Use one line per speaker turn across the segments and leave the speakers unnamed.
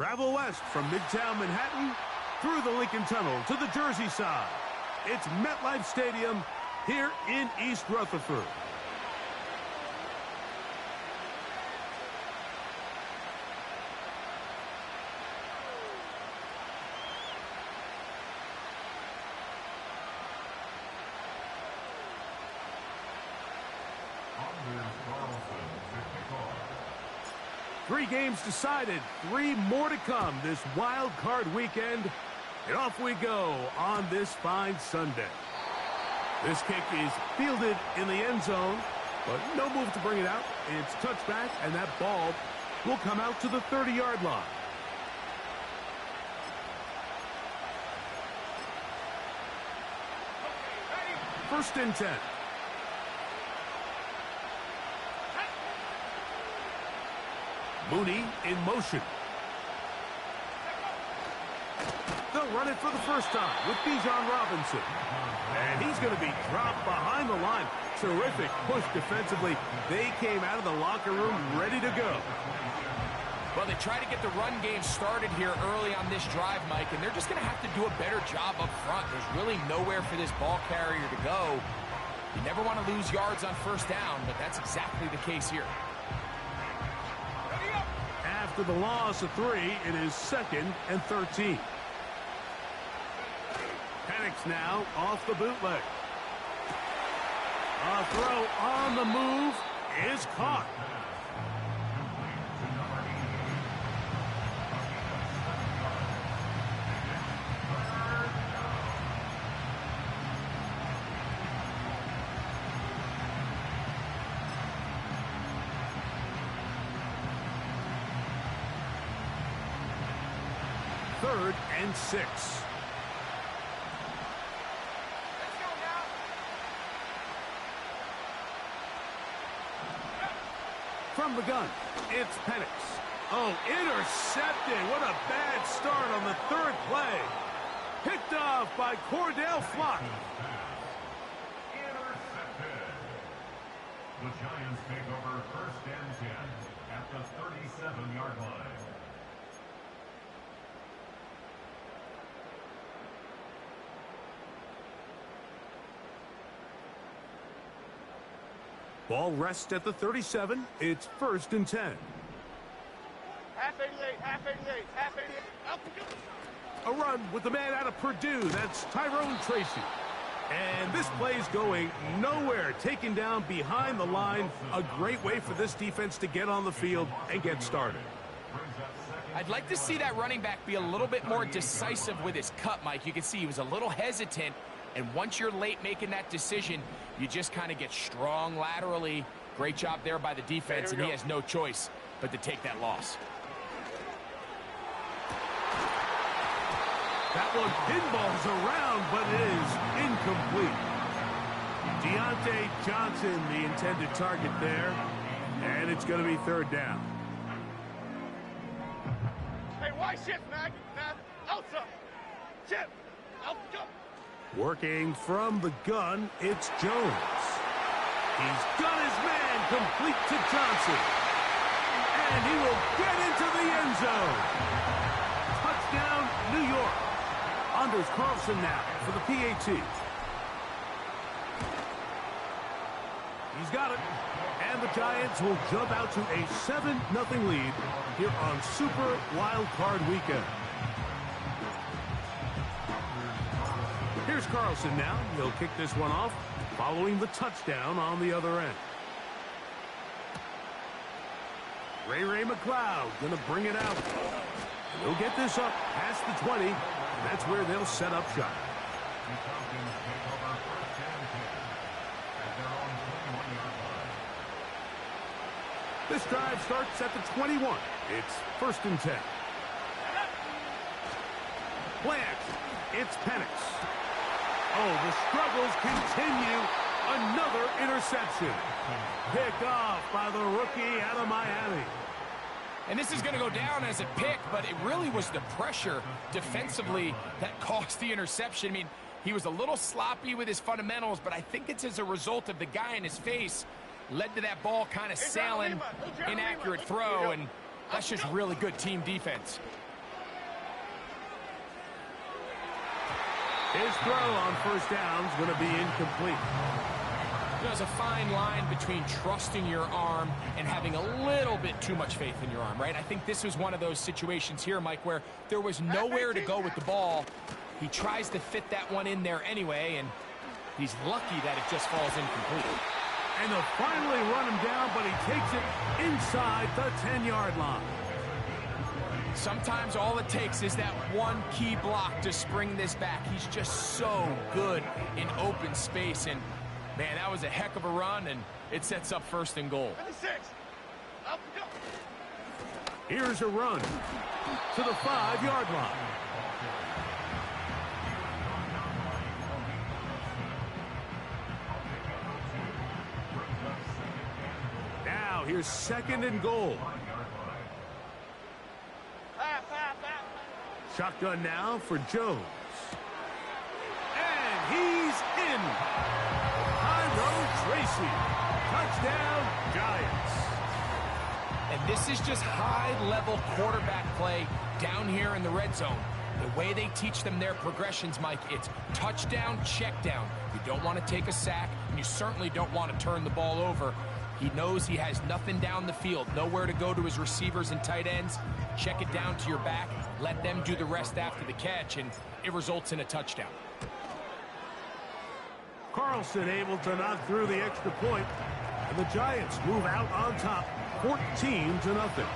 Travel west from Midtown Manhattan through the Lincoln Tunnel to the Jersey side. It's MetLife Stadium here in East Rutherford. Three games decided, three more to come this wild card weekend. And off we go on this fine Sunday. This kick is fielded in the end zone, but no move to bring it out. It's touchback, and that ball will come out to the 30-yard line. First and 10. Mooney in motion. They'll run it for the first time with Bijan Robinson. And he's going to be dropped behind the line. Terrific push defensively. They came out of the locker room ready to go.
Well, they try to get the run game started here early on this drive, Mike, and they're just going to have to do a better job up front. There's really nowhere for this ball carrier to go. You never want to lose yards on first down, but that's exactly the case here.
After the loss of 3, it is 2nd and 13. Penix now off the bootleg. A throw on the move is caught. Third and 6. From the gun, it's Penix. Oh, intercepted. What a bad start on the third play. Picked off by Cordell Flock.
Intercepted. The Giants take over first and 10 at the 37-yard line.
Ball rests at the 37. It's 1st and 10.
Half 88, half 88, half 88. Up the
A run with the man out of Purdue. That's Tyrone Tracy. And this play's going nowhere. Taken down behind the line. A great way for this defense to get on the field and get started.
I'd like to see that running back be a little bit more decisive with his cut, Mike. You can see he was a little hesitant. And once you're late making that decision, you just kind of get strong laterally. Great job there by the defense, and he has no choice but to take that loss.
That one pinballs around, but it is incomplete. Deontay Johnson, the intended target there, and it's going to be 3rd down.
Hey, why shift, Mag? Elsa! Shift! Elsa, go!
Working from the gun, it's Jones. He's got his man complete to Johnson. And he will get into the end zone. Touchdown, New York. Anders Carlson now for the PAT. He's got it. And the Giants will jump out to a 7-0 lead here on Super Wild Card Weekend. Here's Carlson now. He'll kick this one off following the touchdown on the other end. Ray McLeod going to bring it out. He'll get this up past the 20. And that's where they'll set up shop. This drive starts at the 21. It's 1st and 10. Play action. It's Penix. Oh, the struggles continue. Another interception. Picked off by the rookie out of Miami.
And this is going to go down as a pick, but it really was the pressure defensively that caused the interception. I mean, he was a little sloppy with his fundamentals, but I think it's as a result of the guy in his face led to that ball kind of sailing, inaccurate throw, and that's just really good team defense.
His throw on first down is going to be incomplete.
There's a fine line between trusting your arm and having a little bit too much faith in your arm, right? I think this was one of those situations here, Mike, where there was nowhere to go with the ball. He tries to fit that one in there anyway, and he's lucky that it just falls incomplete.
And they'll finally run him down, but he takes it inside the 10-yard line.
Sometimes all it takes is that one key block to spring this back. He's just so good in open space, and man, that was a heck of a run, and it sets up first and goal.
56. Up we go.
Here's a run to the 5-yard line. Now here's second and goal.
Half.
Shotgun now for Jones. And he's in. Tyrone Tracy. Touchdown, Giants.
And this is just high-level quarterback play down here in the red zone. The way they teach them their progressions, Mike, it's touchdown, check down. You don't want to take a sack, and you certainly don't want to turn the ball over. He knows he has nothing down the field, nowhere to go to his receivers and tight ends. Check it down to your back, let them do the rest after the catch, and it results in a touchdown.
Carlson able to knock through the extra point, and the Giants move out on top, 14-0.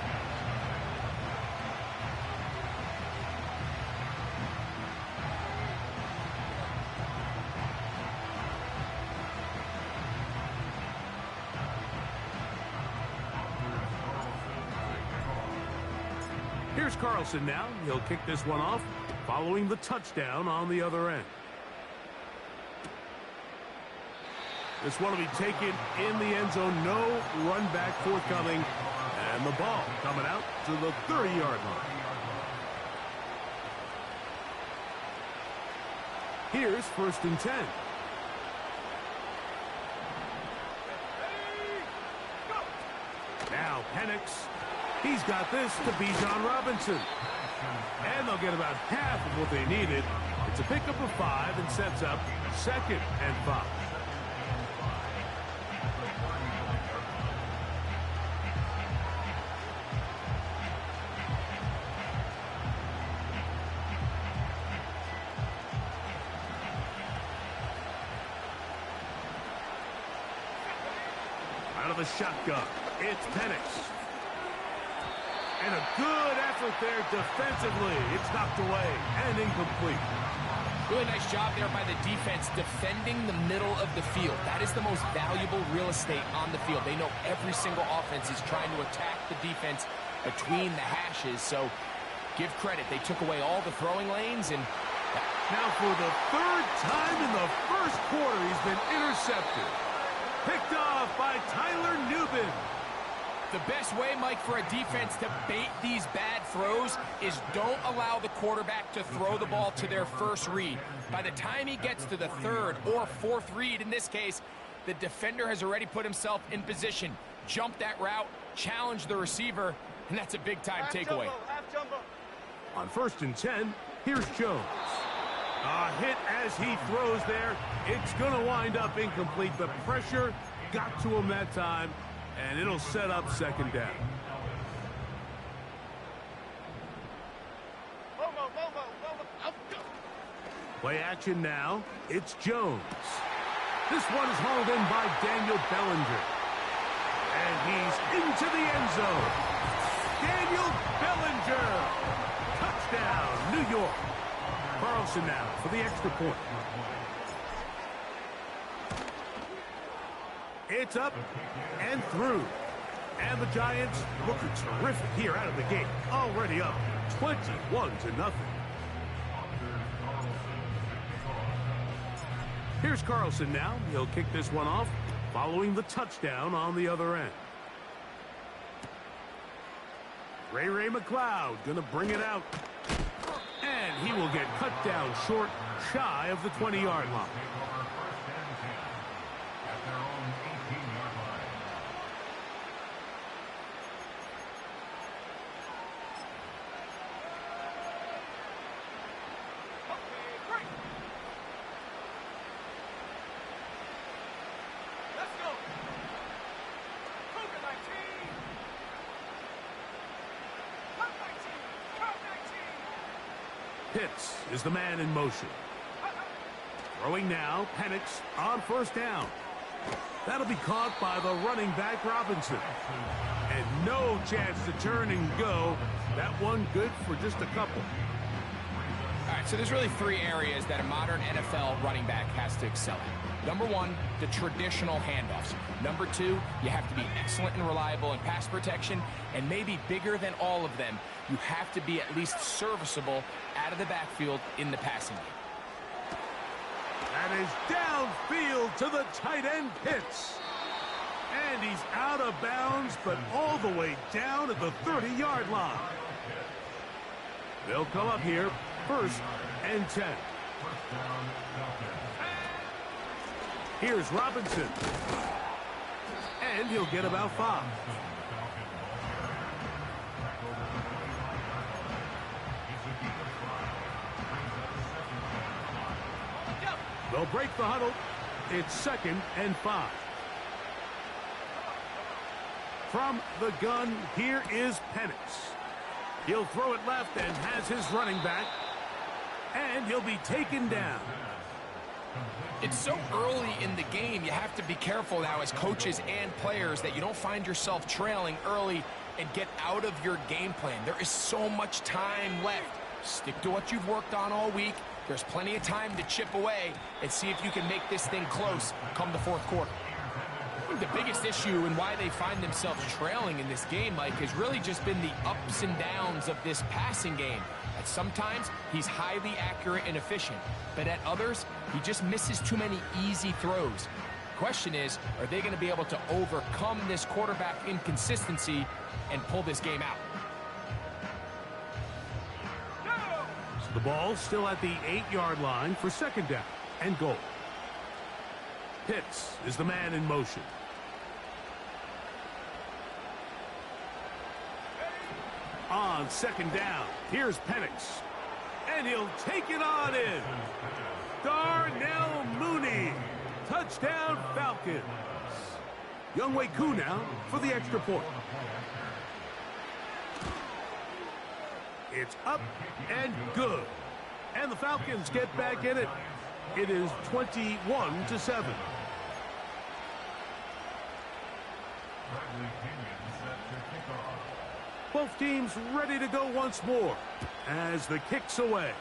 Here's Carlson now. He'll kick this one off, following the touchdown on the other end. This one will be taken in the end zone. No run back forthcoming. And the ball coming out to the 30-yard line. Here's first and 10. Now Penix. He's got this to Bijan Robinson. And they'll get about half of what they needed. It's a pickup of 5 and sets up second and 5. Out of the shotgun, it's Penix. And a good effort there defensively. It's knocked away and incomplete.
Really nice job there by the defense defending the middle of the field. That is the most valuable real estate on the field. They know every single offense is trying to attack the defense between the hashes. So give credit. They took away all the throwing lanes. And
now for the third time in the first quarter, he's been intercepted. Picked off by Tyler Nubin.
the best way, Mike, for a defense to bait these bad throws is don't allow the quarterback to throw the ball to their first read. By the time he gets to the third or fourth read, in this case, the defender has already put himself in position. Jump that route, challenge the receiver, and that's a big-time takeaway.
On 1st and 10, here's Jones. A hit as he throws there. It's going to wind up incomplete. The pressure got to him that time, and it'll set up second down. Play action now. It's Jones. This one is hauled in by Daniel Bellinger. And he's into the end zone. Daniel Bellinger. Touchdown, New York. Carlson now for the extra point. It's up and through. And the Giants looking terrific here out of the gate. Already up 21-0. Here's Carlson now. He'll kick this one off, following the touchdown on the other end. Ray McLeod going to bring it out. And he will get cut down short, shy of the 20-yard line. Pitts is the man in motion. Throwing now, Penix on first down. That'll be caught by the running back Robinson. And no chance to turn and go. That one good for just a couple.
All right, so there's really three areas that a modern NFL running back has to excel in. Number one, the traditional handoffs. Number two, you have to be excellent and reliable in pass protection. And maybe bigger than all of them, you have to be at least serviceable out of the backfield in the passing game.
That is downfield to the tight end Pitts. And he's out of bounds, but all the way down at the 30-yard line. They'll come up here, 1st and 10. Here's Robinson. And he'll get about 5. They'll break the huddle. It's 2nd and 5. From the gun, here is Penix. He'll throw it left and has his running back. And he'll be taken down.
It's so early in the game, you have to be careful now as coaches and players that you don't find yourself trailing early and get out of your game plan. There is so much time left. Stick to what you've worked on all week. There's plenty of time to chip away and see if you can make this thing close come the 4th quarter. I think the biggest issue and why they find themselves trailing in this game, Mike, has really just been the ups and downs of this passing game. At sometimes, he's highly accurate and efficient, but at others, he just misses too many easy throws. The question is, are they going to be able to overcome this quarterback inconsistency and pull this game out?
So the ball's still at the 8-yard line for 2nd down and goal. Pitts is the man in motion. On 2nd down, here's Penix. And he'll take it on in. Darnell Mooney. Touchdown Falcons. Younghoe Koo now for the extra point. It's up and good. And the Falcons get back in it. It is 21-7. Both teams ready to go once more as the kick's away.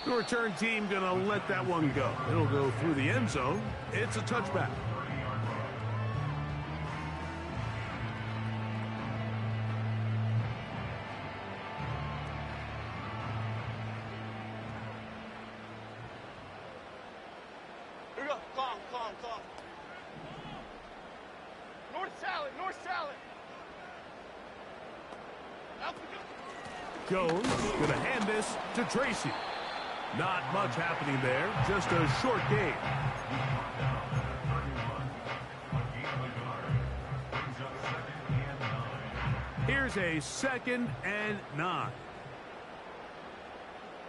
The return team going to let that one go. It'll go through the end zone. It's a touchback.
Here we go. Calm. North salad. Out we go.
Jones going to hand this to Tracy. Not much happening there. Just a short game. Here's a 2nd and 9.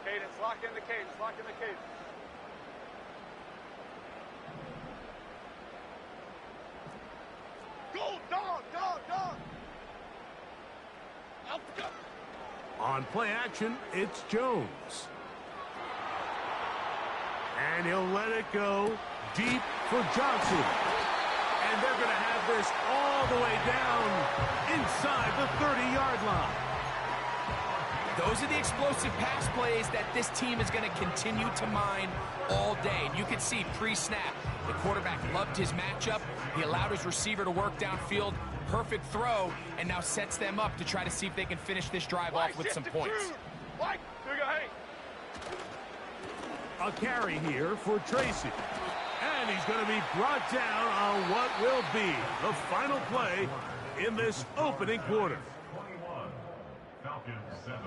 Cadence, lock in the cadence. Go, dog. Out we go.
On play action, it's Jones. And he'll let it go deep for Johnson. And they're going to have this all the way down inside the 30-yard line.
Those are the explosive pass plays that this team is going to continue to mine all day. And you can see pre-snap, the quarterback loved his matchup. He allowed his receiver to work downfield. Perfect throw, and now sets them up to try to see if they can finish this drive off with some points.
Here we go, hey.
A carry here for Tracy. And he's going to be brought down on what will be the final play in this opening quarter.
21, Falcons 7.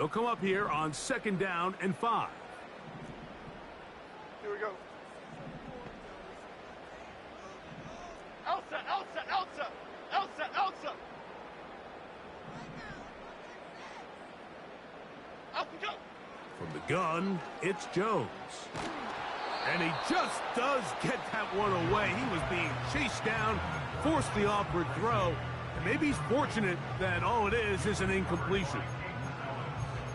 They'll come up here on 2nd down and 5.
Here we Elsa! Elsa! Elsa! Up we go!
From the gun, it's Jones. And he just does get that one away. He was being chased down, forced the awkward throw, and maybe he's fortunate that all it is an incompletion.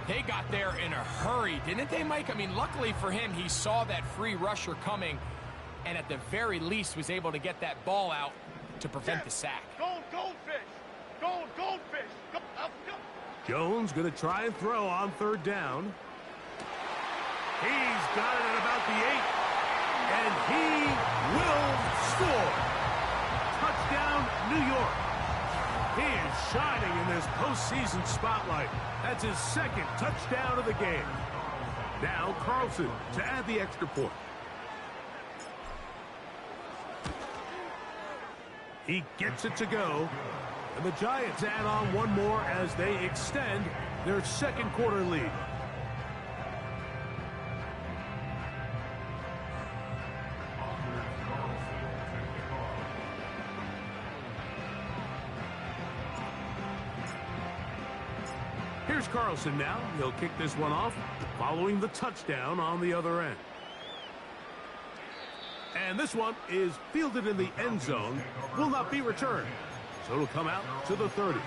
They got there in a hurry, didn't they, Mike? I mean, luckily for him, he saw that free rusher coming, and at the very least was able to get that ball out to prevent the sack.
Goldfish! Goldfish! Go, up, go!
Jones going to try and throw on third down. He's got it at about the 8, and he will score. Touchdown, New York. He is shining in this postseason spotlight. That's his second touchdown of the game. Now Carlson to add the extra point. He gets it to go, and the Giants add on one more as they extend their second quarter lead. Here's Carlson now. He'll kick this one off, following the touchdown on the other end. And this one is fielded in the end zone, will not be returned. So it'll come out to the 30.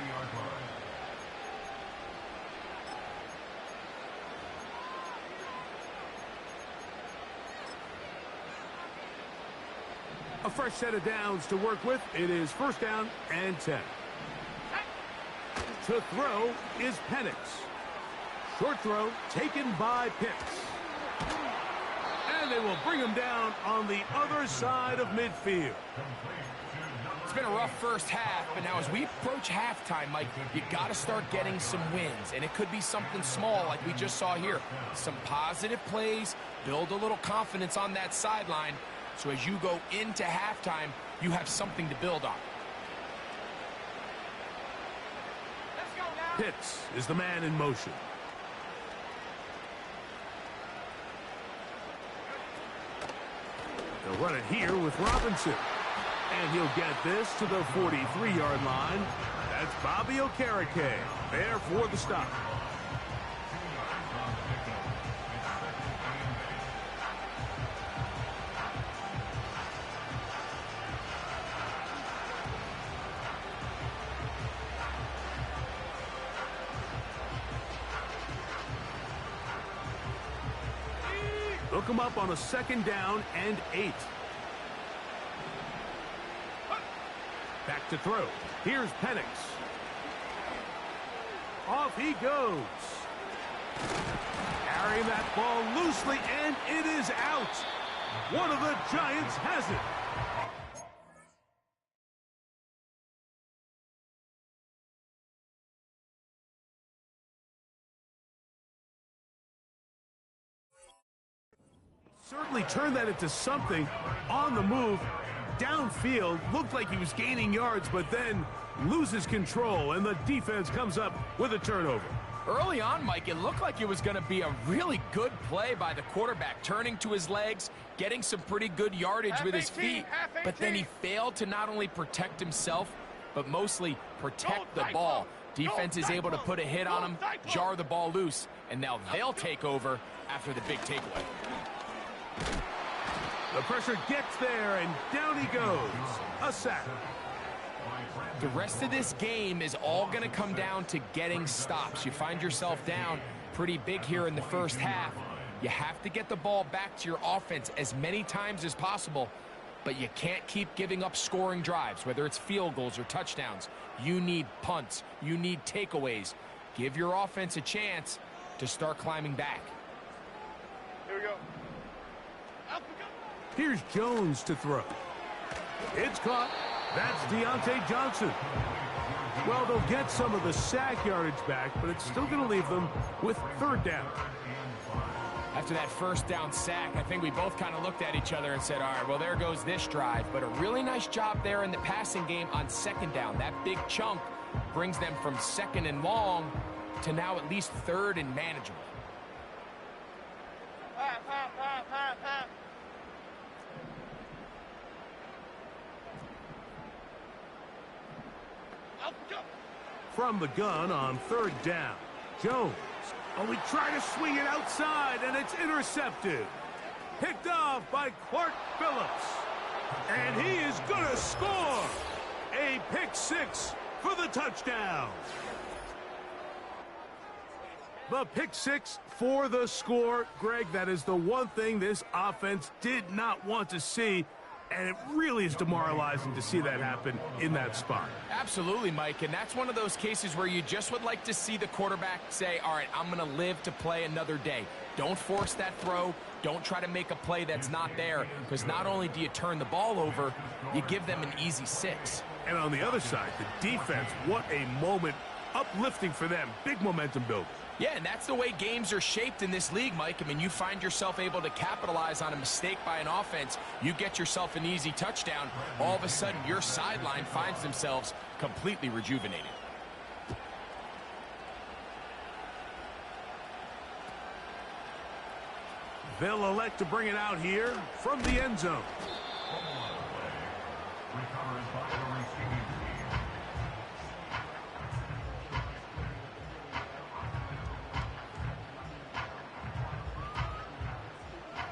A fresh set of downs to work with. It is first down and 10. To throw is Penix. Short throw taken by Pitts. And they will bring him down on the other side of midfield.
It's been a rough first half, but now as we approach halftime, Mike, you got to start getting some wins. And it could be something small like we just saw here. Some positive plays, build a little confidence on that sideline. So as you go into halftime, you have something to build on.
Pitts is the man in motion. They'll run it here with Robinson. And he'll get this to the 43-yard line. That's Bobby Okereke there for the stop. Look him up on a second down and 8. Back to throw. Here's Penix. Off he goes. Carrying that ball loosely, and it is out. One of the Giants has it. Certainly turned that into something on the move. Downfield, looked like he was gaining yards, but then loses control, and the defense comes up with a turnover.
Early on, Mike, it looked like it was going to be a really good play by the quarterback, turning to his legs, getting some pretty good yardage with his feet, but then he failed to not only protect himself, but mostly protect the ball. Defense is able to put a hit on him, jar the ball loose, and now they'll take over after the big takeaway.
The pressure gets there, and down he goes. A sack.
The rest of this game is all going to come down to getting stops. You find yourself down pretty big here in the first half. You have to get the ball back to your offense as many times as possible, but you can't keep giving up scoring drives, whether it's field goals or touchdowns. You need punts. You need takeaways. Give your offense a chance to start climbing back.
Here we go.
Here's Jones to throw. It's caught. That's Deontay Johnson. Well, they'll get some of the sack yardage back, but it's still going to leave them with third down.
After that first down sack, I think we both kind of looked at each other and said, all right, well, there goes this drive. But a really nice job there in the passing game on second down. That big chunk brings them from second and long to now at least third and manageable.
From the gun on third down, Jones. Oh, we try to swing it outside, and it's intercepted. Picked off by Clark Phillips. And he is going to score. A pick six for the touchdown. The pick six for the score. Greg, that is the one thing this offense did not want to see. And it really is demoralizing to see that happen in that spot.
Absolutely, Mike, and that's one of those cases where you just would like to see the quarterback say, all right, I'm going to live to play another day. Don't force that throw. Don't try to make a play that's not there, because not only do you turn the ball over, you give them an easy 6.
And on the other side, the defense, what a moment, uplifting for them. Big momentum building.
Yeah, and that's the way games are shaped in this league, Mike. I mean, you find yourself able to capitalize on a mistake by an offense. You get yourself an easy touchdown. All of a sudden, your sideline finds themselves completely rejuvenated.
They'll elect to bring it out here from the end zone.
Recovers by the receiving team.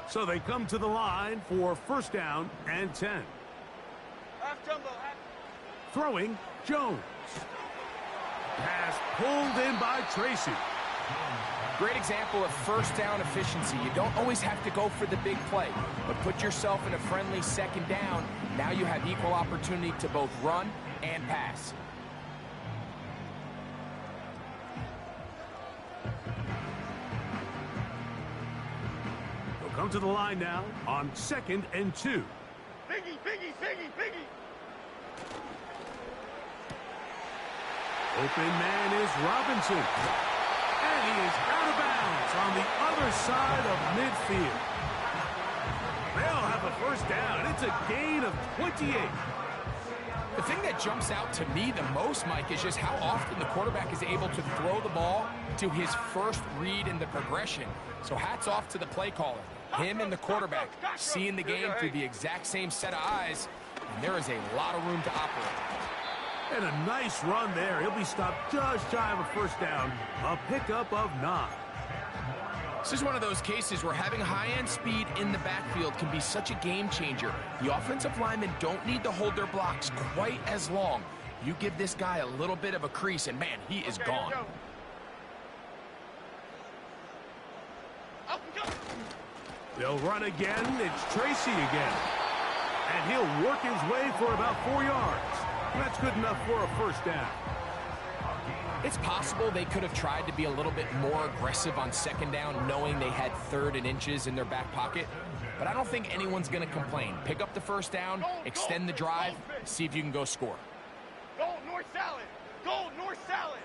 So they come to the line for first down and 10.
Half jumbo, half.
Throwing, Jones. Pass pulled in by Tracy.
Great example of first down efficiency. You don't always have to go for the big play, but put yourself in a friendly second down. Now you have equal opportunity to both run and pass.
They'll come to the line now on 2nd and 2.
Biggie, biggie, biggie, biggie.
Open man is Robinson. And he is out of bounds on the other side of midfield. They'll have a first down. It's a gain of 28.
The thing that jumps out to me the most, Mike, is just how often the quarterback is able to throw the ball to his first read in the progression. So hats off to the play caller. Him and the quarterback seeing the game through the exact same set of eyes, and there is a lot of room to operate.
And a nice run there. He'll be stopped just shy of a first down. A pickup of 9.
This is one of those cases where having high-end speed in the backfield can be such a game changer. The offensive linemen don't need to hold their blocks quite as long. You give this guy a little bit of a crease, and man, he is gone.
They'll run again. It's Tracy again. And he'll work his way for about 4 yards. That's good enough for a first down.
It's possible they could have tried to be a little bit more aggressive on second down, knowing they had 3rd and inches in their back pocket. But I don't think anyone's going to complain. Pick up the first down, extend the drive, see if you can go score.
Gold, north salad. Gold, north salad.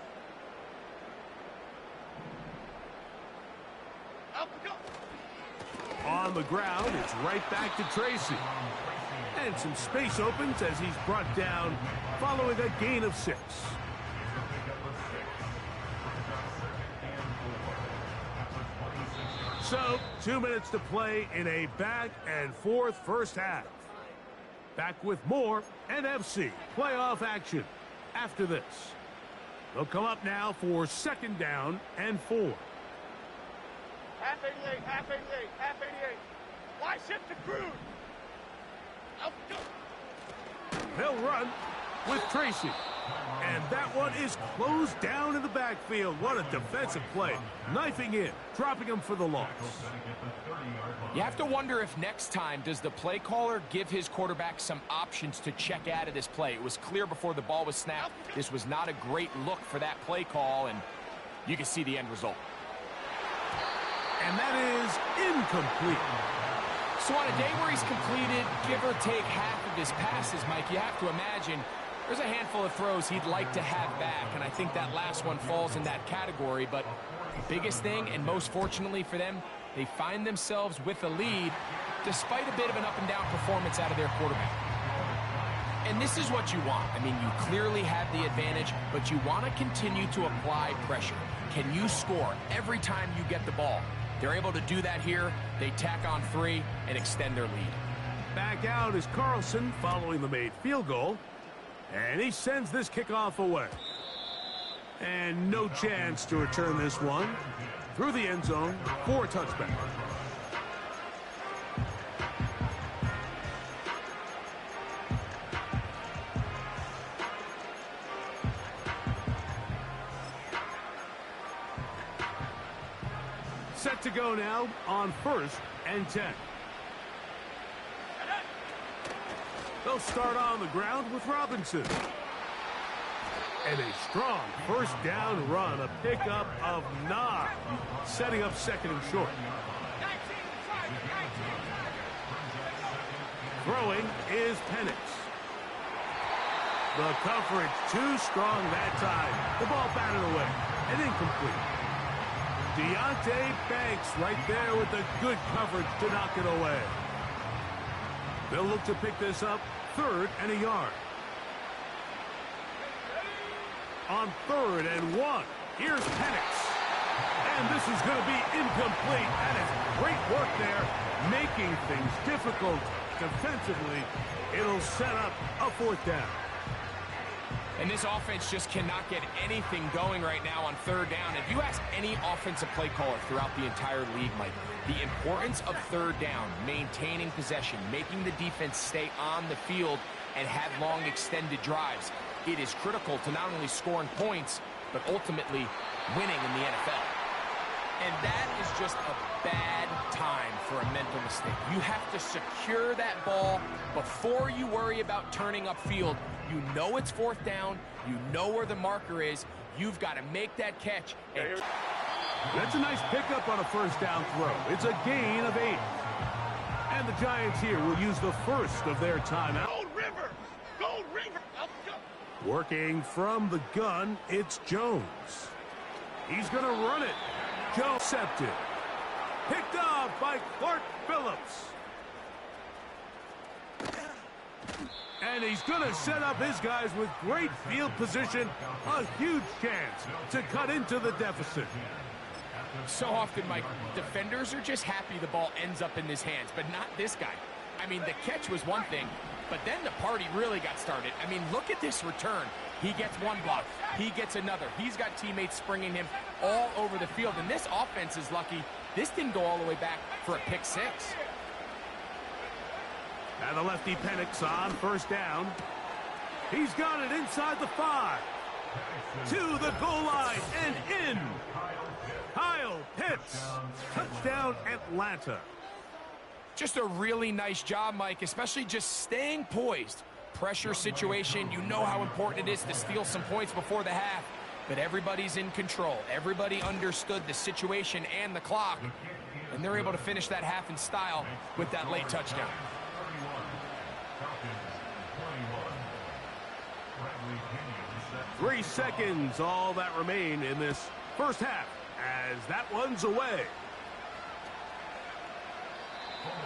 Up we go.
On the ground, it's right back to Tracy. And some space opens as he's brought down following a gain of 6. So, 2 minutes to play in a back-and-forth first half. Back with more NFC playoff action after this. They'll come up now for 2nd down and 4.
Half 88, half 88, half 88. Why shift to Cruz? Up we go.
They'll run with Tracy. And that one is closed down in the backfield. What a defensive play. Knifing in, dropping him for the loss.
You have to wonder if next time, does the play caller give his quarterback some options to check out of this play? It was clear before the ball was snapped. This was not a great look for that play call, and you can see the end result.
And that is incomplete.
So on a day where he's completed, give or take half of his passes, Mike, you have to imagine there's a handful of throws he'd like to have back, and I think that last one falls in that category. But the biggest thing, and most fortunately for them, they find themselves with a lead despite a bit of an up-and-down performance out of their quarterback. And this is what you want. I mean, you clearly have the advantage, but you want to continue to apply pressure. Can you score every time you get the ball? They're able to do that here. They tack on 3 and extend their lead.
Back out is Carlson following the made field goal. And he sends this kickoff away. And no chance to return this one through the end zone for a touchback. Set to go now on 1st and 10. They'll start on the ground with Robinson. And a strong first down run, a pickup of 9, setting up 2nd and short. Throwing is Penix. The coverage too strong that time. The ball batted away and incomplete. Deonte Banks right there with the good coverage to knock it away. They'll look to pick this up 3rd and a yard. On 3rd and 1, here's Penix. And this is going to be incomplete. That is great work there, making things difficult defensively. It'll set up a 4th down.
And this offense just cannot get anything going right now on 3rd down. If you ask any offensive play caller throughout the entire league, Mike, the importance of 3rd down, maintaining possession, making the defense stay on the field and have long extended drives, it is critical to not only scoring points, but ultimately winning in the NFL. And that is just a bad time for a mental mistake. You have to secure that ball before you worry about turning upfield. You know it's 4th down. You know where the marker is. You've got to make that catch.
That's a nice pickup on a 1st down throw. It's a gain of 8. And the Giants here will use the first of their timeout.
Gold River! Gold River! Let's go!
Working from the gun, it's Jones. He's going to run it. Jones intercepted. Picked off by Clark Phillips. And he's going to set up his guys with great field position. A huge chance to cut into the deficit.
So often, Mike, defenders are just happy the ball ends up in his hands, but not this guy. I mean, the catch was one thing, but then the party really got started. I mean, look at this return. He gets one block. He gets another. He's got teammates springing him all over the field, and this offense is lucky. This didn't go all the way back for a pick 6.
And the lefty Penix on 1st down. He's got it inside the 5. To the goal line and in. Kyle Pitts. Touchdown Atlanta.
Just a really nice job, Mike, especially just staying poised. Pressure situation, you know how important it is to steal some points before the half. But everybody's in control. Everybody understood the situation and the clock. And they're able to finish that half in style with that late touchdown.
3 seconds, all that remain in this first half, as that one's away.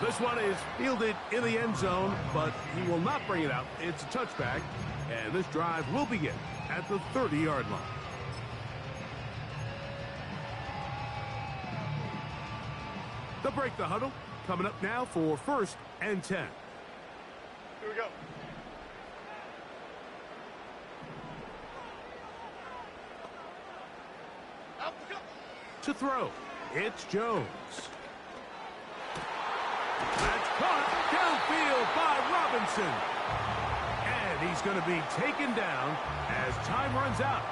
This one is fielded in the end zone, but he will not bring it out. It's a touchback, and this drive will begin at the 30-yard line. They'll break the huddle. Coming up now for 1st and 10.
Here we go.
To throw, it's Jones. That's caught downfield by Robinson. And he's going to be taken down as time runs out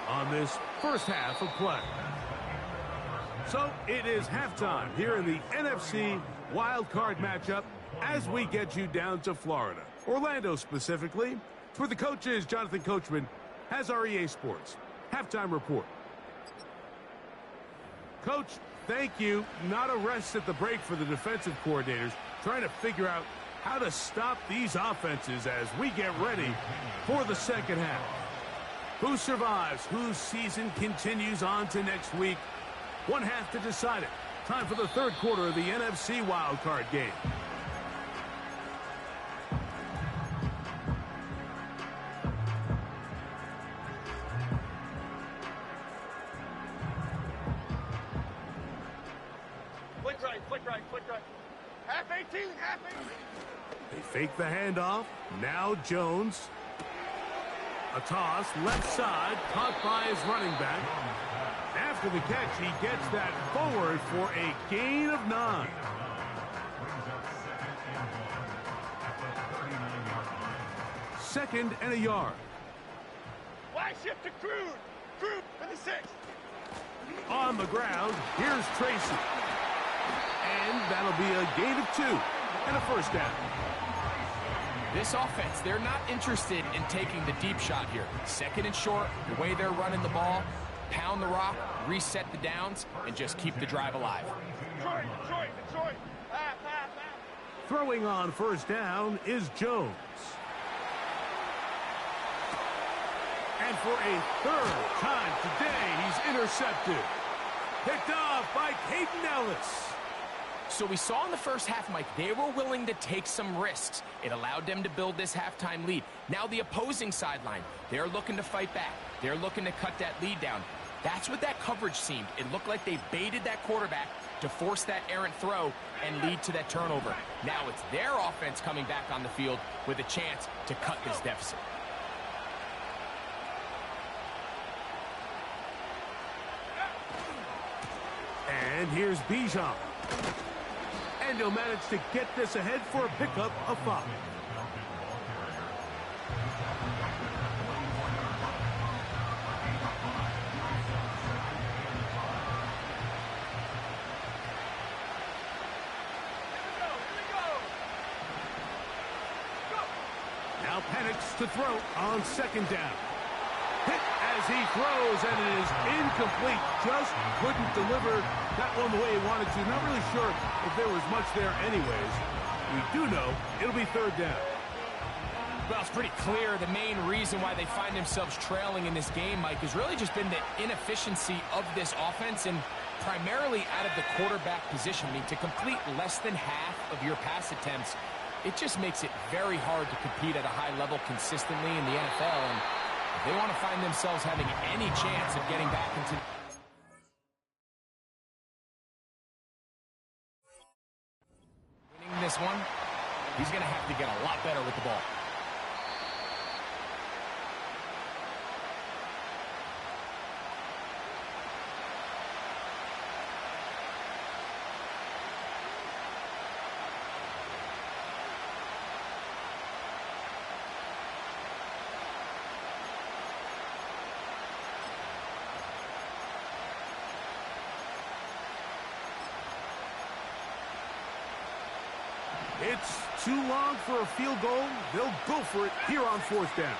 on this first half of play. So it is halftime here in the NFC Wild Card matchup as we get you down to Florida, Orlando specifically, where the coaches, Jonathan Coachman, has our EA Sports halftime report. Coach, thank you. Not a rest at the break for the defensive coordinators, trying to figure out how to stop these offenses as we get ready for the second half. Who survives? Whose season continues on to next week? One half to decide it. Time for the third quarter of the NFC wildcard game.
Flick right. Half 18, half 18.
They fake the handoff. Now Jones. A toss, left side, caught by his running back. After the catch, he gets that forward for a gain of 9. Second and a yard.
Wide shift to Crude. Crude for the 6.
On the ground, here's Tracy. And that'll be a gain of 2 and a first down.
This offense, they're not interested in taking the deep shot here. Second and short, the way they're running the ball, pound the rock, reset the downs, and just keep the drive alive.
Detroit. Pass.
Throwing on first down is Jones. And for a third time today, he's intercepted. Picked off by Caden Ellis.
So we saw in the first half, Mike, they were willing to take some risks. It allowed them to build this halftime lead. Now the opposing sideline, they're looking to fight back. They're looking to cut that lead down. That's what that coverage seemed. It looked like they baited that quarterback to force that errant throw and lead to that turnover. Now it's their offense coming back on the field with a chance to cut this deficit.
And here's Bijan. And he'll manage to get this ahead for a pickup of 5. Now Penix to throw on second down. Hit as he throws, and it is incomplete. Just couldn't deliver that one the way he wanted to. Not really sure if there was much there anyways. We do know it'll be third down.
Well, it's pretty clear the main reason why they find themselves trailing in this game, Mike, has really just been the inefficiency of this offense and primarily out of the quarterback position. I mean, to complete less than half of your pass attempts, it just makes it very hard to compete at a high level consistently in the NFL. And if they want to find themselves having any chance of getting back into winning this one, he's going to have to get a lot better with the ball.
It's too long for a field goal. They'll go for it here on fourth down.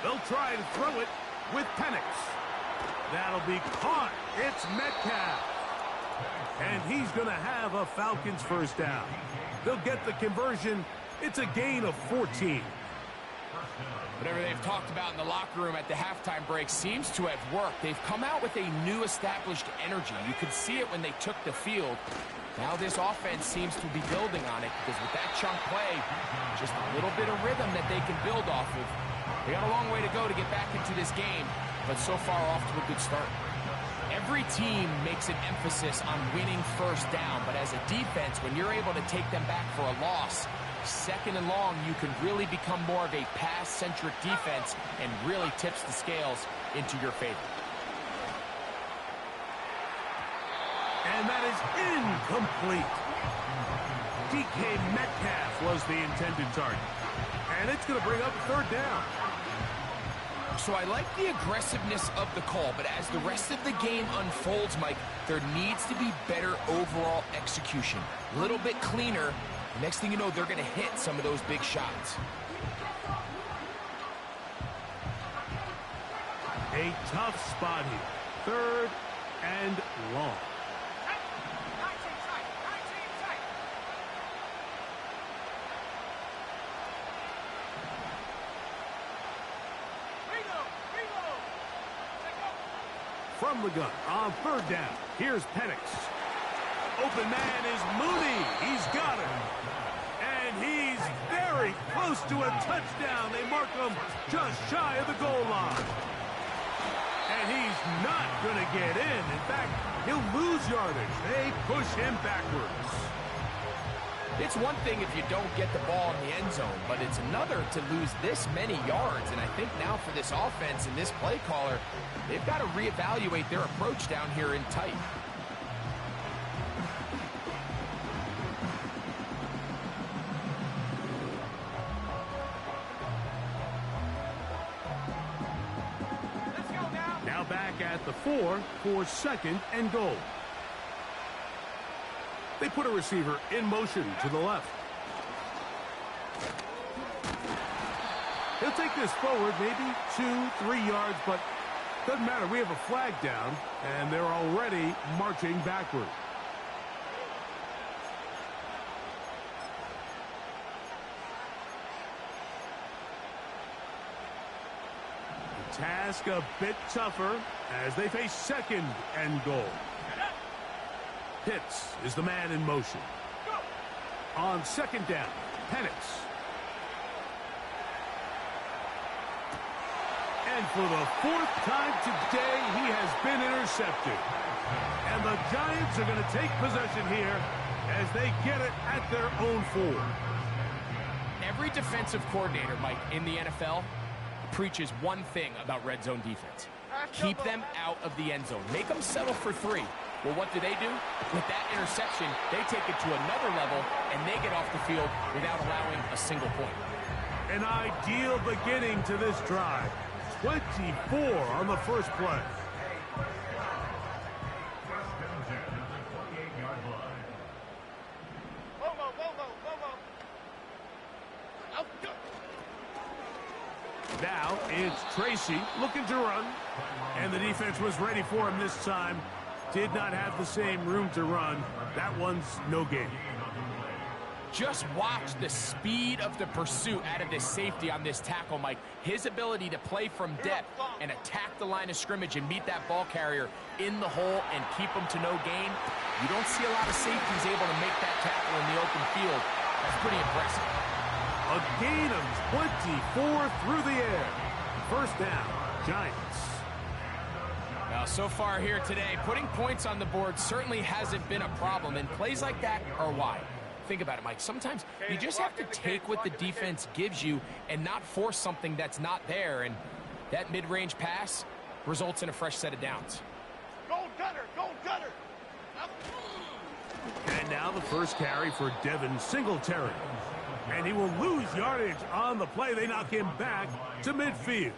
They'll try to throw it with Penix. That'll be caught. It's Metcalf. And he's going to have a Falcons first down. They'll get the conversion. It's a gain of 14.
Whatever they've talked about in the locker room at the halftime break seems to have worked. They've come out with a new established energy. You could see it when they took the field. Now this offense seems to be building on it because with that chunk play, just a little bit of rhythm that they can build off of. They got a long way to go to get back into this game, but so far off to a good start. Every team makes an emphasis on winning first down, but as a defense, when you're able to take them back for a loss, second and long, you can really become more of a pass-centric defense and really tips the scales into your favor.
And that is incomplete. DK Metcalf was the intended target. And it's going to bring up third down.
So I like the aggressiveness of the call, but as the rest of the game unfolds, Mike, there needs to be better overall execution. A little bit cleaner. Next thing you know, they're going to hit some of those big shots.
A tough spot here. Third and long. From the gun on third down. Here's Penix. Open man is Mooney. He's got it. And he's very close to a touchdown. They mark him just shy of the goal line. And he's not going to get in. In fact, he'll lose yardage. They push him backwards.
It's one thing if you don't get the ball in the end zone, but it's another to lose this many yards. And I think now for this offense and this play caller, they've got to reevaluate their approach down here in tight.
Now back at the 4 for 2nd and goal. They put a receiver in motion to the left. He'll take this forward maybe 2-3 yards, but doesn't matter. We have a flag down, and they're already marching backward. The task a bit tougher as they face 2nd and goal. Pitts is the man in motion. On 2nd down, Penix. And for the 4th time today, he has been intercepted. And the Giants are going to take possession here as they get it at their own 4.
Every defensive coordinator, Mike, in the NFL preaches one thing about red zone defense. Keep them out of the end zone. Make them settle for 3. Well, what do? With that interception, they take it to another level, and they get off the field without allowing a single point.
An ideal beginning to this drive. 24 on the first play. Now it's Tracy looking to run, and the defense was ready for him this time. Did not have the same room to run. That one's no gain.
Just watch the speed of the pursuit out of this safety on this tackle, Mike. His ability to play from depth and attack the line of scrimmage and meet that ball carrier in the hole and keep him to no gain. You don't see a lot of safeties able to make that tackle in the open field. That's pretty impressive.
A gain of 24 through the air. First down, Giants.
Now, so far here today, putting points on the board certainly hasn't been a problem, and plays like that are why. Think about it, Mike. Sometimes you just have to take what the defense gives you and not force something that's not there, and that mid-range pass results in a fresh set of downs.
Go Gunner! Go Gunner!
And now the first carry for Devin Singletary. And he will lose yardage on the play. They knock him back to midfield.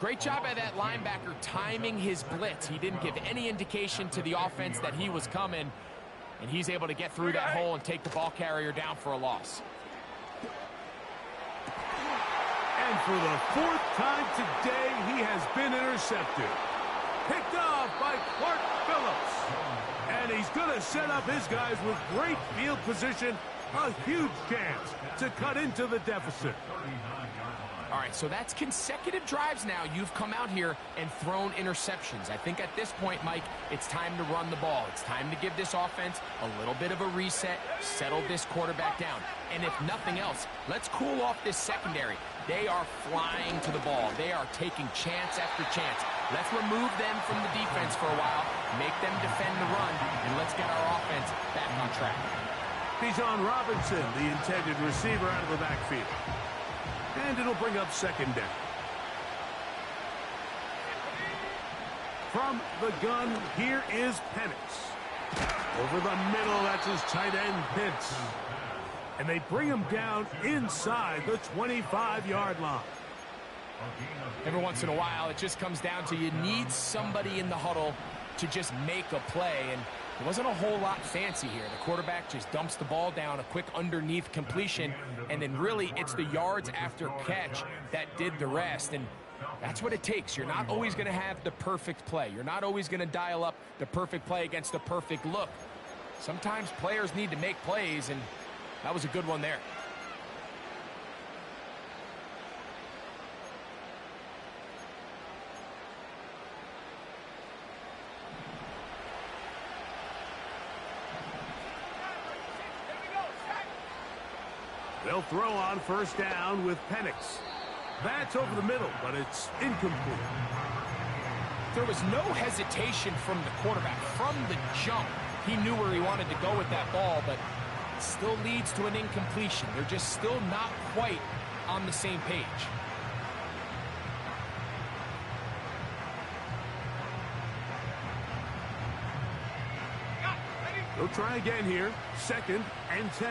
Great job by that linebacker timing his blitz. He didn't give any indication to the offense that he was coming, and he's able to get through that hole and take the ball carrier down for a loss.
And for the 4th time today, he has been intercepted. Picked off by Clark Phillips. And he's going to set up his guys with great field position. A huge chance to cut into the deficit.
All right, so that's consecutive drives now. You've come out here and thrown interceptions. I think at this point, Mike, it's time to run the ball. It's time to give this offense a little bit of a reset, settle this quarterback down. And if nothing else, let's cool off this secondary. They are flying to the ball. They are taking chance after chance. Let's remove them from the defense for a while, make them defend the run, and let's get our offense back on track.
Bijan Robinson, the intended receiver, out of the backfield. And it'll bring up 2nd down. From the gun, here is Penix. Over the middle, that's his tight end, Pitts. And they bring him down inside the 25-yard line.
Every once in a while, it just comes down to you need somebody in the huddle to just make a play, and it wasn't a whole lot fancy here. The quarterback just dumps the ball down, a quick underneath completion, and then really it's the yards after catch that did the rest, and that's what it takes. You're not always going to have the perfect play. You're not always going to dial up the perfect play against the perfect look. Sometimes players need to make plays, and that was a good one there.
They'll throw on 1st down with Penix. That's over the middle, but it's incomplete.
There was no hesitation from the quarterback. From the jump, he knew where he wanted to go with that ball, but it still leads to an incompletion. They're just still not quite on the same page.
They'll try again here. 2nd and 10.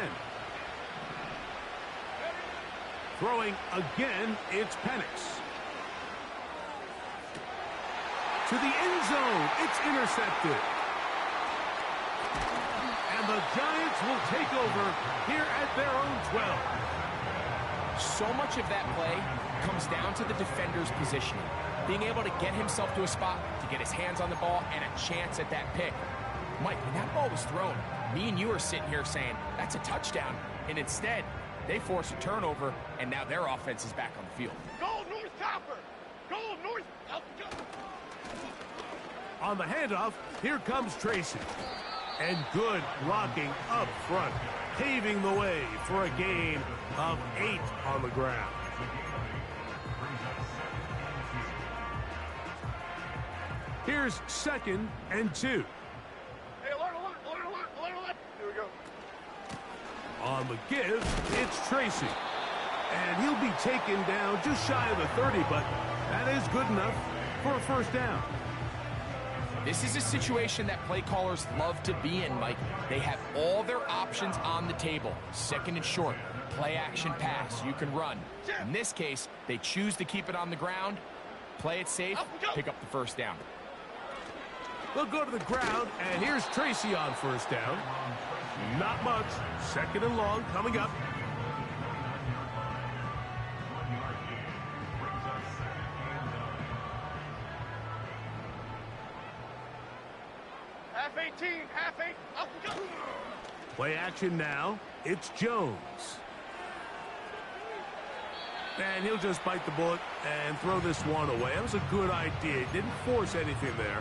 Throwing again, it's Penix. To the end zone, it's intercepted. And the Giants will take over here at their own 12.
So much of that play comes down to the defender's positioning. Being able to get himself to a spot, to get his hands on the ball, and a chance at that pick. Mike, when that ball was thrown, me and you are sitting here saying, that's a touchdown. And instead, they force a turnover, and now their offense is back on the field.
Go North Copper! Go North...
On the handoff, here comes Tracy. And good blocking up front, paving the way for a gain of 8 on the ground. Here's 2nd and 2.
Hey, alert! Here we go.
On the give, it's Tracy. And he'll be taken down just shy of the 30, but that is good enough for a first down.
This is a situation that play callers love to be in, Mike. They have all their options on the table. 2nd and short, play action pass, you can run. In this case, they choose to keep it on the ground, play it safe, pick up the first down.
They'll go to the ground, and here's Tracy on first down. Not much. 2nd and long coming up.
Half 18, half 8. Up we go.
Play action now. It's Jones. And he'll just bite the bullet and throw this one away. That was a good idea. He didn't force anything there.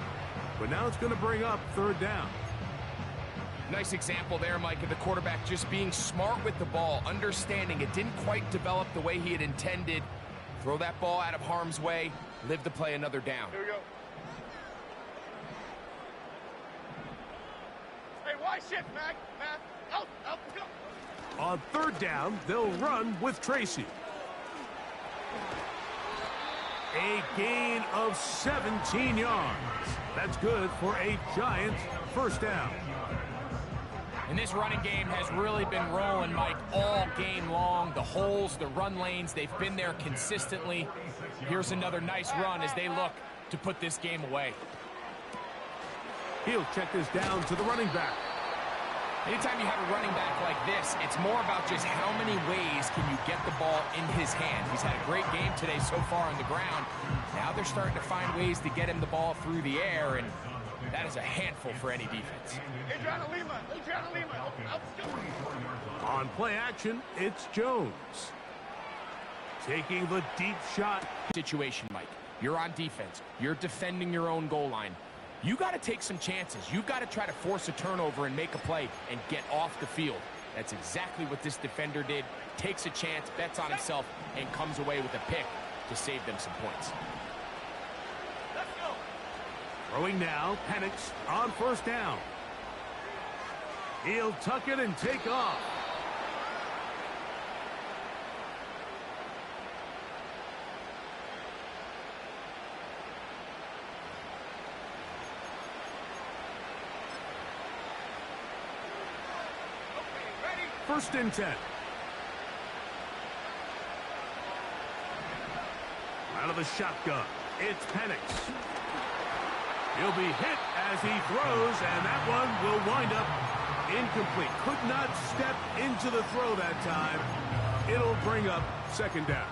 But now it's going to bring up 3rd down.
Nice example there, Mike, of the quarterback just being smart with the ball, understanding it didn't quite develop the way he had intended. Throw that ball out of harm's way, live to play another down.
Here we go. Hey, why shift, Mac? Out, go.
On 3rd down, they'll run with Tracy. A gain of 17 yards. That's good for a Giants first down.
And this running game has really been rolling, Mike, all game long. The holes, the run lanes, they've been there consistently. Here's another nice run as they look to put this game away.
He'll check this down to the running back.
Anytime you have a running back like this, it's more about just how many ways can you get the ball in his hand. He's had a great game today so far on the ground. Now they're starting to find ways to get him the ball through the air, and that is a handful for any defense.
Adriana Lima. Out, go.
On play action, it's Jones. Taking the deep shot.
Situation, Mike. You're on defense. You're defending your own goal line. You got to take some chances. You've got to try to force a turnover and make a play and get off the field. That's exactly what this defender did. Takes a chance, bets on himself, and comes away with a pick to save them some points.
Let's go.
Throwing now, Penix on first down. He'll tuck it and take off. First and 10. Out of the shotgun, it's Penix. He'll be hit as he throws, and that one will wind up incomplete. Could not step into the throw that time. It'll bring up 2nd down.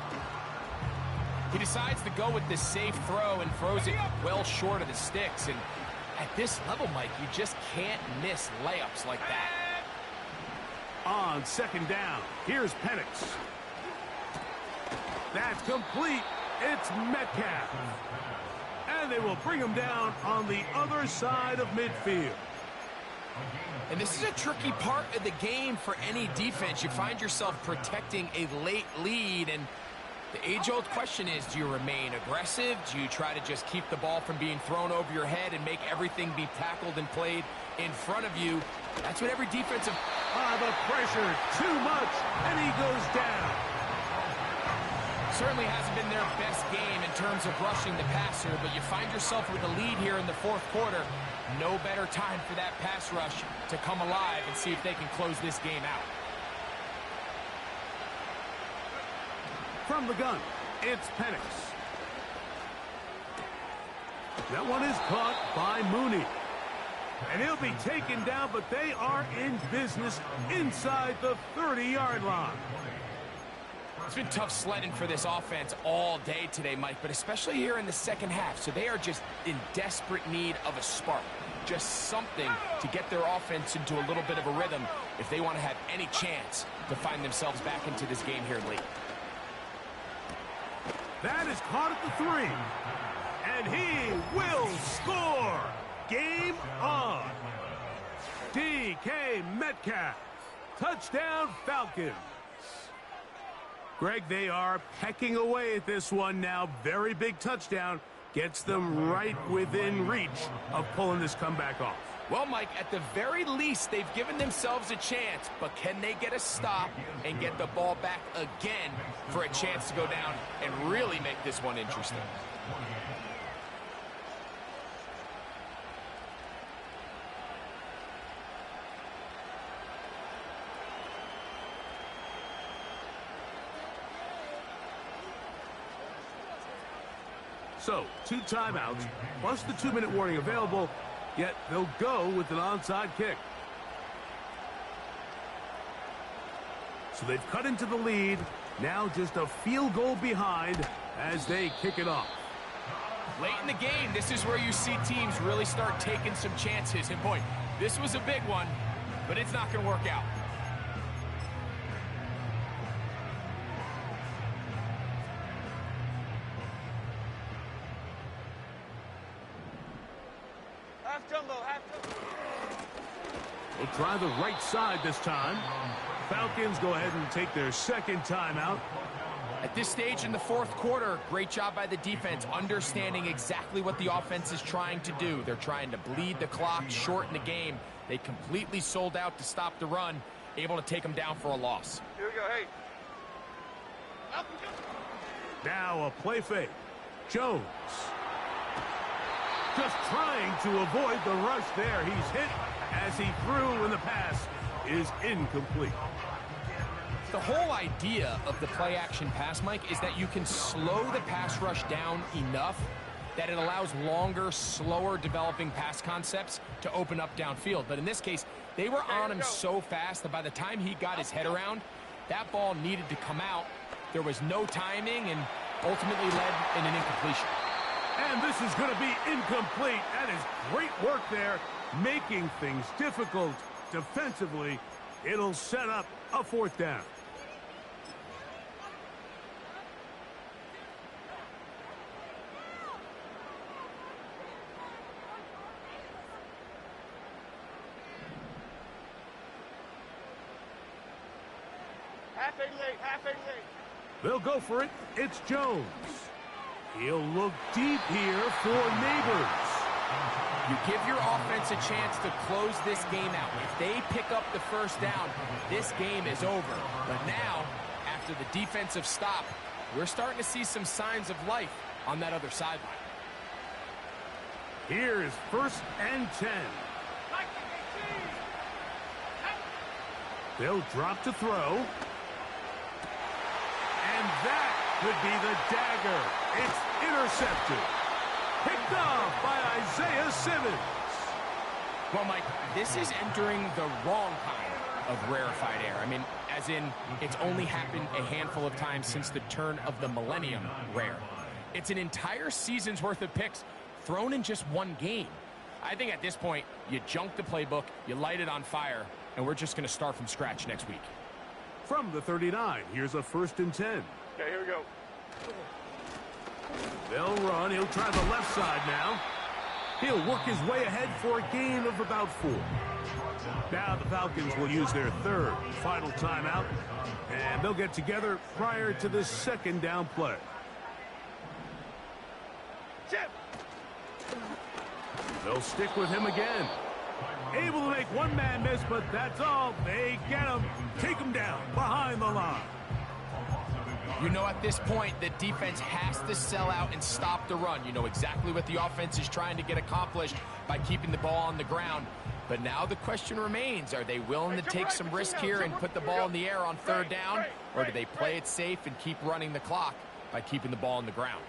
He decides to go with the safe throw and throws it well short of the sticks. And at this level, Mike, you just can't miss layups like that.
On 2nd down, here's Penix. That's complete. It's Metcalf. And they will bring him down on the other side of midfield.
And this is a tricky part of the game for any defense. You find yourself protecting a late lead, and The age-old question is, do you remain aggressive? Do you try to just keep the ball from being thrown over your head and make everything be tackled and played in front of you? That's what every defensive...
The pressure, too much, and he goes down.
Certainly hasn't been their best game in terms of rushing the passer, but you find yourself with a lead here in the fourth quarter. No better time for that pass rush to come alive and see if they can close this game out.
From the gun, it's Penix. That one is caught by Mooney. And he'll be taken down, but they are in business inside the 30-yard line.
It's been tough sledding for this offense all day today, Mike, but especially here in the second half. So they are just in desperate need of a spark, just something to get their offense into a little bit of a rhythm if they want to have any chance to find themselves back into this game here late.
That is caught at the 3. And he will score. Game on. DK Metcalf. Touchdown Falcons. Greg, they are pecking away at this one now. Very big touchdown. Gets them right within reach of pulling this comeback off.
Well, Mike, at the very least, they've given themselves a chance, but can they get a stop and get the ball back again for a chance to go down and really make this one interesting?
So, 2 timeouts, plus the 2-minute warning available, yet they'll go with an onside kick. So they've cut into the lead, now just a field goal behind as they kick it off.
Late in the game, this is where you see teams really start taking some chances. And boy, this was a big one, but it's not going to work out.
They'll try the right side this time. Falcons go ahead and take their second timeout.
At this stage in the fourth quarter, great job by the defense, understanding exactly what the offense is trying to do. They're trying to bleed the clock, shorten the game. They completely sold out to stop the run, able to take them down for a loss.
Here we go, hey.
Now a play fake. Jones. Just trying to avoid the rush there. He's hit as he threw, and the pass is incomplete.
The whole idea of the play-action pass, Mike, is that you can slow the pass rush down enough that it allows longer, slower developing pass concepts to open up downfield. But in this case, they were on him so fast that by the time he got his head around, that ball needed to come out. There was no timing and ultimately led in an incompletion.
And this is going to be incomplete. That is great work there, making things difficult defensively. It'll set up a 4th down.
Half 88, half 88.
They'll go for it. It's Jones. He'll look deep here for Neighbors.
You give your offense a chance to close this game out. If they pick up the first down, this game is over. But now, after the defensive stop, we're starting to see some signs of life on that other sideline.
Here's 1st and 10. They'll drop to throw. And that could be the dagger. It's intercepted. Picked off by Isaiah Simmons.
Well, Mike, this is entering the wrong kind of rarefied air. I mean, as in, it's only happened a handful of times since the turn of the millennium rare. It's an entire season's worth of picks thrown in just one game. I think at this point, you junk the playbook, you light it on fire, and we're just going to start from scratch next week.
From the 39, here's a 1st and 10.
Okay, here we go.
They'll run. He'll try the left side now. He'll work his way ahead for a gain of about 4. Now the Falcons will use their third final timeout, and they'll get together prior to the second down play. They'll stick with him again. Able to make one man miss, but that's all. They get him, take him down behind the line.
You know, at this point, the defense has to sell out and stop the run. You know exactly what the offense is trying to get accomplished by keeping the ball on the ground. But now the question remains, are they willing to take some risk here and put the ball in the air on third down? Or do they play it safe and keep running the clock by keeping the ball on the ground?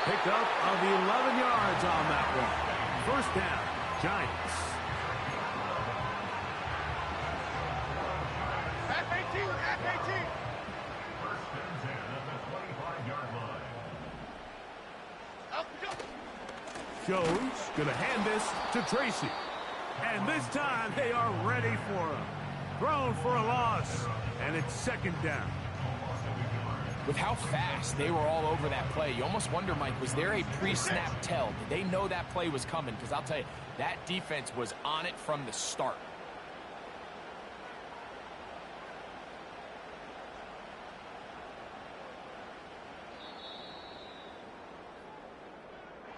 Picked up of the 11 yards on that one. First down, Giants.
Half 18, half 18.
First and 10 at the 25-yard line.
Jones going to hand this to Tracy. And this time they are ready for him. Thrown for a loss. And it's second down.
With how fast they were all over that play, you almost wonder, Mike, was there a pre-snap tell? Did they know that play was coming? Because I'll tell you, that defense was on it from the start.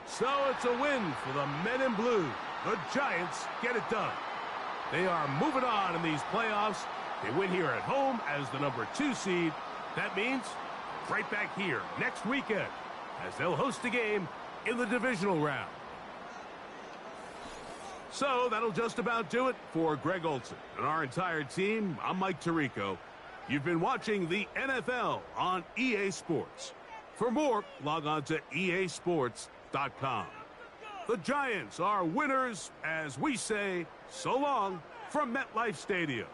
So it's a win for the men in blue. The Giants get it done. They are moving on in these playoffs. They win here at home as the number 2 seed. That means right back here next weekend as they'll host a game in the divisional round. So that'll just about do it for Greg Olsen and our entire team. I'm Mike Tirico. You've been watching the NFL on EA Sports. For more, log on to easports.com. The Giants are winners as we say so long from MetLife Stadium.